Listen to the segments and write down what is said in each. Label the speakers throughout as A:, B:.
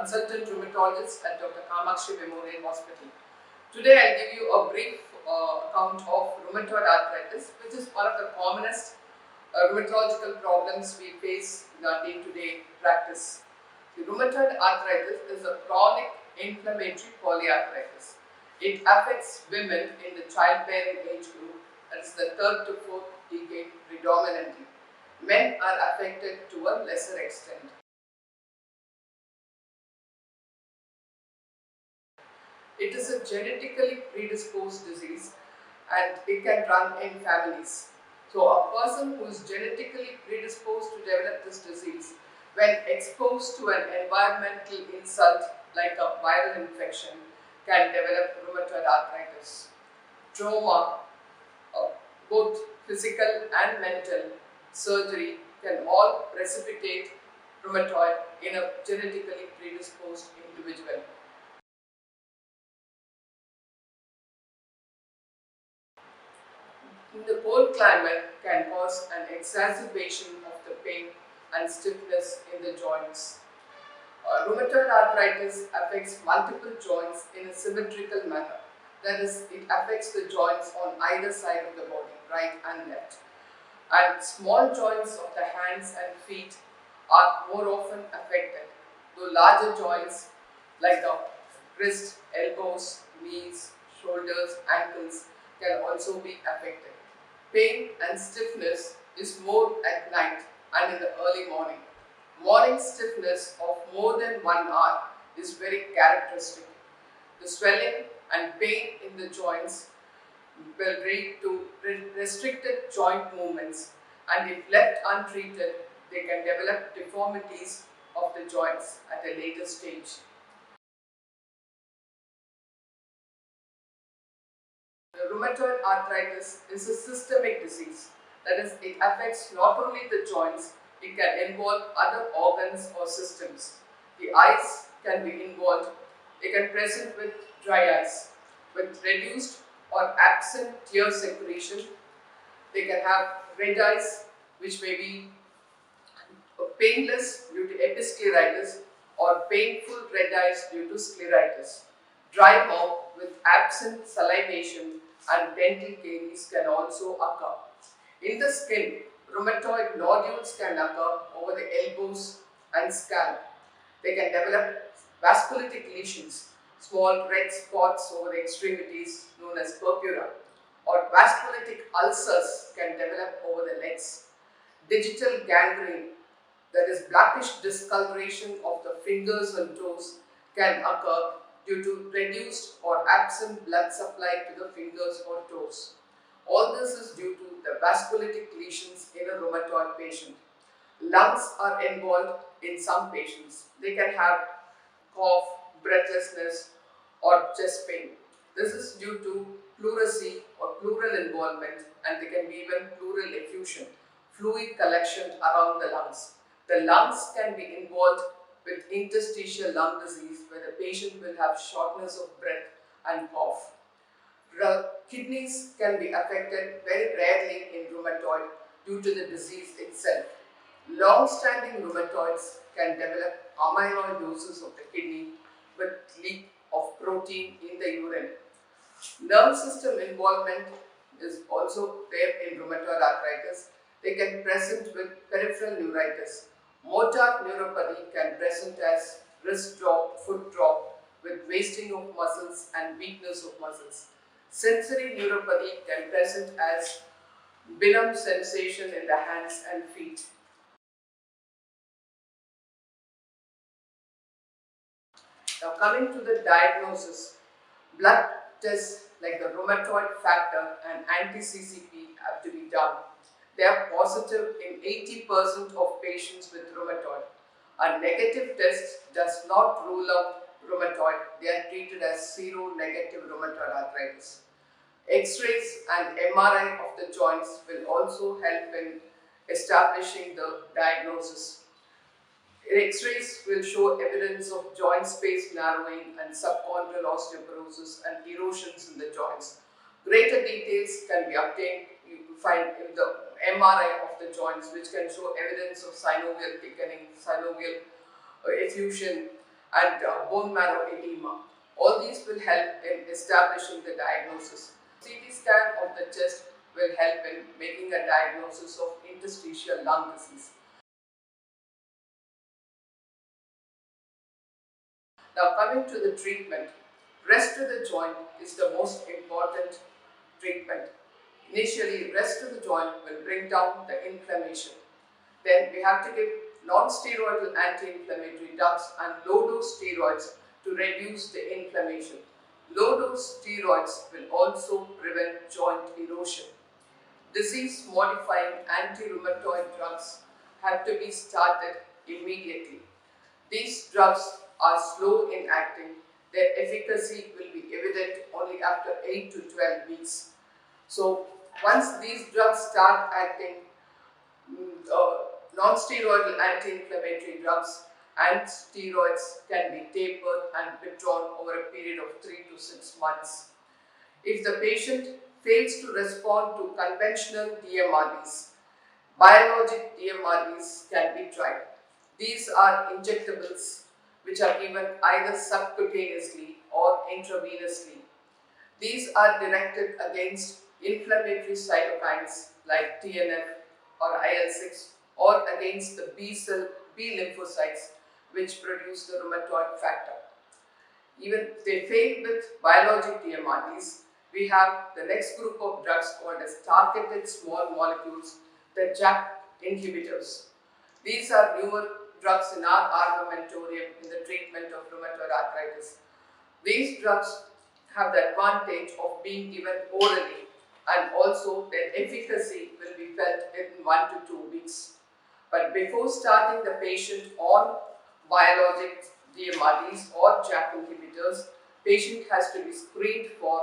A: consultant rheumatologist at Dr.KMH Memorial Hospital. Today I'll give you a brief account of rheumatoid arthritis, which is one of the commonest rheumatological problems we face in our day-to-day practice. The rheumatoid arthritis is a chronic inflammatory polyarthritis. It affects women in the childbearing age group, that is the 3rd to 4th decade predominantly. Men are affected to a lesser extent. It is a genetically predisposed disease and it can run in families. So a person who is genetically predisposed to develop this disease, when exposed to an environmental insult like a viral infection, can develop rheumatoid arthritis. Trauma, both physical and mental, surgery can all precipitate rheumatoid in a genetically predisposed individual. In the cold climate can cause an exacerbation of the pain and stiffness in the joints. Rheumatoid arthritis affects multiple joints in a symmetrical manner. That is, it affects the joints on either side of the body, right and left. And small joints of the hands and feet are more often affected, though larger joints like the wrist, elbows, knees, shoulders, ankles can also be affected. Pain and stiffness is more at night and in the early morning. Morning stiffness of more than 1 hour is very characteristic. The swelling and pain in the joints will lead to restricted joint movements, and if left untreated, they can develop deformities of the joints at a later stage. The rheumatoid arthritis is a systemic disease. That is, it affects not only the joints, it can involve other organs or systems. The eyes can be involved. They can present with dry eyes, with reduced or absent tear secretion. They can have red eyes, which may be painless due to episcleritis or painful red eyes due to scleritis. Dry mouth with absent salivation and dental caries can also occur. In the skin, rheumatoid nodules can occur over the elbows and scalp. They can develop vasculitic lesions, small red spots over the extremities known as purpura, or vasculitic ulcers can develop over the legs. Digital gangrene, that is blackish discoloration of the fingers and toes, can occur due to reduced or absent blood supply to the fingers or toes. All this is due to the vasculitic lesions in a rheumatoid patient. Lungs are involved in some patients. They can have cough, breathlessness, or chest pain. This is due to pleurisy or pleural involvement, and there can be even pleural effusion, fluid collection around the lungs. The lungs can be involved with interstitial lung disease, where the patient will have shortness of breath and cough. The kidneys can be affected very rarely in rheumatoid due to the disease itself. Long-standing rheumatoids can develop amyloidosis of the kidney with leak of protein in the urine. Nerve system involvement is also there in rheumatoid arthritis. They can present with peripheral neuritis. Motor neuropathy can present as wrist drop, foot drop with wasting of muscles and weakness of muscles. Sensory neuropathy can present as benign sensation in the hands and feet. Now coming to the diagnosis, blood tests like the rheumatoid factor and anti-CCP have to be done. They are positive in 80% of patients with rheumatoid. A negative test does not rule out rheumatoid. They are treated as seronegative rheumatoid arthritis. X-rays and MRI of the joints will also help in establishing the diagnosis. X-rays will show evidence of joint space narrowing and subchondral osteoporosis and erosions in the joints. Greater details can be obtained. You can find in the MRI of the joints, which can show evidence of synovial thickening, synovial effusion, and bone marrow edema. All these will help in establishing the diagnosis. CT scan of the chest will help in making a diagnosis of interstitial lung disease. Now coming to the treatment, rest to the joint is the most important treatment. Initially, rest to the joint will bring down the inflammation. Then we have to give non-steroidal anti-inflammatory drugs and low-dose steroids to reduce the inflammation. Low-dose steroids will also prevent joint erosion. Disease-modifying anti-rheumatoid drugs have to be started immediately. These drugs are slow in acting. Their efficacy will be evident only after 8 to 12 weeks. So once these drugs start acting, non-steroidal anti-inflammatory drugs and steroids can be tapered and withdrawn over a period of 3 to 6 months. If the patient fails to respond to conventional DMRDs, biologic DMRDs can be tried. These are injectables which are given either subcutaneously or intravenously. These are directed against inflammatory cytokines like TNF or IL-6 or against the B lymphocytes which produce the rheumatoid factor. Even if they fail with biologic DMRDs, we have the next group of drugs called as targeted small molecules, the JAK inhibitors. These are newer drugs in our armamentarium in the treatment of rheumatoid arthritis. These drugs have the advantage of being given orally, and also their efficacy will be felt in 1 to 2 weeks. But before starting the patient on biologic DMRDs or JAK inhibitors, patient has to be screened for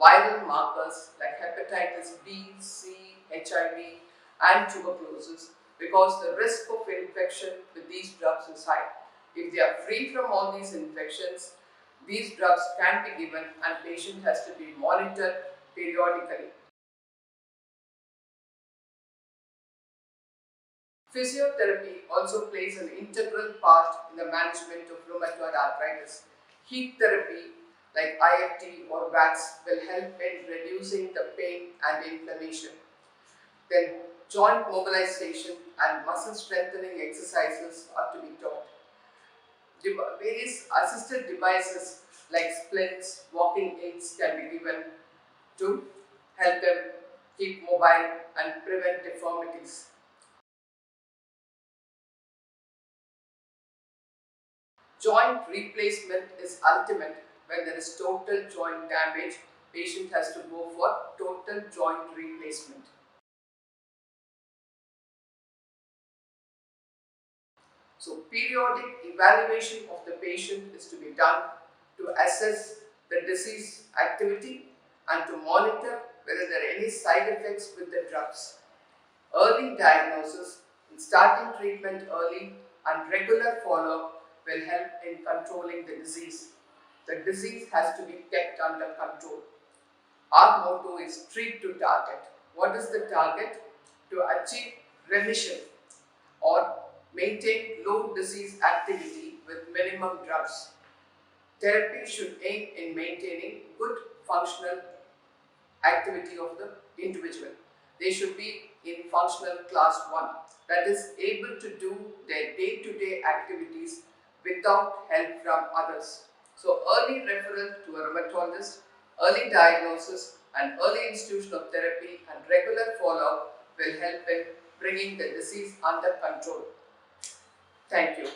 A: viral markers like hepatitis B, C, HIV and tuberculosis, because the risk of infection with these drugs is high. If they are free from all these infections, these drugs can be given and patient has to be monitored periodically. Physiotherapy also plays an integral part in the management of rheumatoid arthritis. Heat therapy like IFT or wax will help in reducing the pain and inflammation. Then joint mobilization and muscle strengthening exercises are to be taught. Various assisted devices like splints, walking aids can be given to help them keep mobile and prevent deformities. Joint replacement is ultimate. When there is total joint damage, patient has to go for total joint replacement. So periodic evaluation of the patient is to be done to assess the disease activity and to monitor whether there are any side effects with the drugs. Early diagnosis and starting treatment early and regular follow-up will help in controlling the disease. The disease has to be kept under control. Our motto is treat to target. What is the target? To achieve remission or maintain low disease activity with minimum drugs. Therapy should aim in maintaining good functional activity of the individual. They should be in functional class 1, that is able to do their day-to-day activities without help from others. So early referral to a rheumatologist, early diagnosis and early institution of therapy and regular follow-up will help in bringing the disease under control. Thank you.